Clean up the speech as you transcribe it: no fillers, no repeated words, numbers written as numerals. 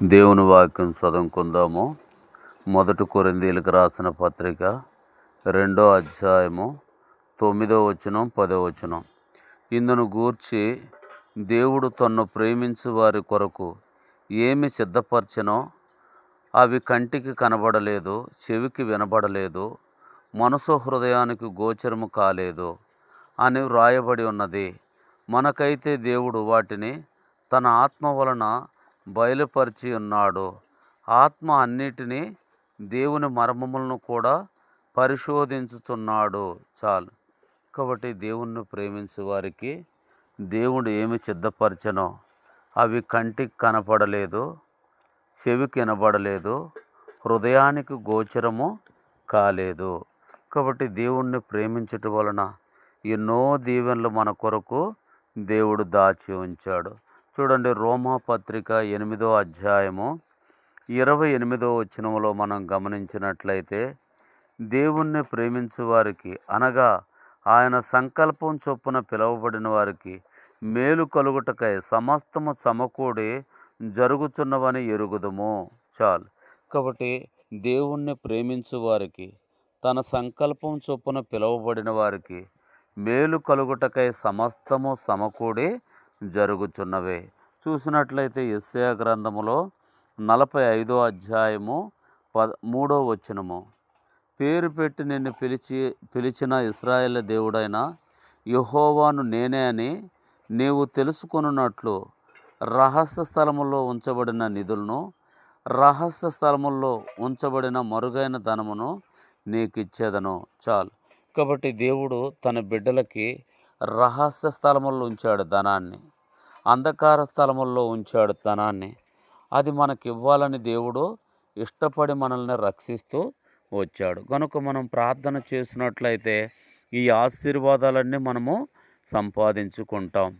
దేవుని వాక్యం చదువుకుందాము. 1 కొరింథీయులకు రాసిన పత్రిక 2వ అధ్యాయము 9వ వచనం 10వ వచనం. ఇందును గూర్చి దేవుడు తన్ను ప్రేమించు వారి కొరకు ఏమి సిద్ధపరచెనో అవి కంటికి కనబడలేదు, చెవికి వినబడలేదు, మనసు హృదయానికి గోచరము కాలేదు అని వ్రాయబడి ఉన్నది. మనకైతే దేవుడు వాటిని తన ఆత్మ వలన బయలుపరిచి ఉన్నాడు. ఆత్మ అన్నిటినీ, దేవుని మర్మములను కూడా పరిశోధించుతున్నాడు. చాలు. కాబట్టి దేవుణ్ణి ప్రేమించే వారికి దేవుడు ఏమి సిద్ధపరచెనో అవి కంటికి కనపడలేదు, చెవికి వినబడలేదు, హృదయానికి గోచరము కాలేదు. కాబట్టి దేవుణ్ణి ప్రేమించటం వలన ఎన్నో దీవెనలు మన కొరకు దేవుడు దాచి ఉంచాడు. చూడండి, రోమా పత్రిక 8వ అధ్యాయము 28వ వచనంలో మనం గమనించినట్లయితే, దేవుణ్ణి ప్రేమించే వారికి అనగా ఆయన సంకల్పం చొప్పున పిలువబడిన వారికి మేలు కలుగుటకై సమస్తము సమకూడి జరుగుతున్నవని ఎరుగుదుము. చాలు. కాబట్టి దేవుణ్ణి ప్రేమించే వారికి, తన సంకల్పం చొప్పున పిలువబడిన వారికి మేలు కలుగుటకై సమస్తము సమకూడి జరుగుతున్నవే. చూసినట్లయితే యెషయా గ్రంథములో 45వ అధ్యాయము 3వ వచనము, పేరు పెట్టి నిన్ను పిలిచిన ఇశ్రాయేలు దేవుడైన యెహోవాను నేనే అని నీవు తెలుసుకొనున్నట్లు రహస్య స్థలముల్లో ఉంచబడిన నిధులను, రహస్య స్థలముల్లో ఉంచబడిన మరుగైన ధనమును నీకిచ్చేదను. చాలు. కాబట్టి దేవుడు తన బిడ్డలకి రహస్య స్థలముల్లో ఉంచాడు ధనాన్ని, అంధకార స్థలముల్లో ఉంచాడు ధనాన్ని. అది మనకి ఇవ్వాలని దేవుడు ఇష్టపడి మనల్ని రక్షిస్తూ వచ్చాడు. కనుక మనం ప్రార్థన చేసినట్లయితే ఈ ఆశీర్వాదాలన్నీ మనము సంపాదించుకుంటాం.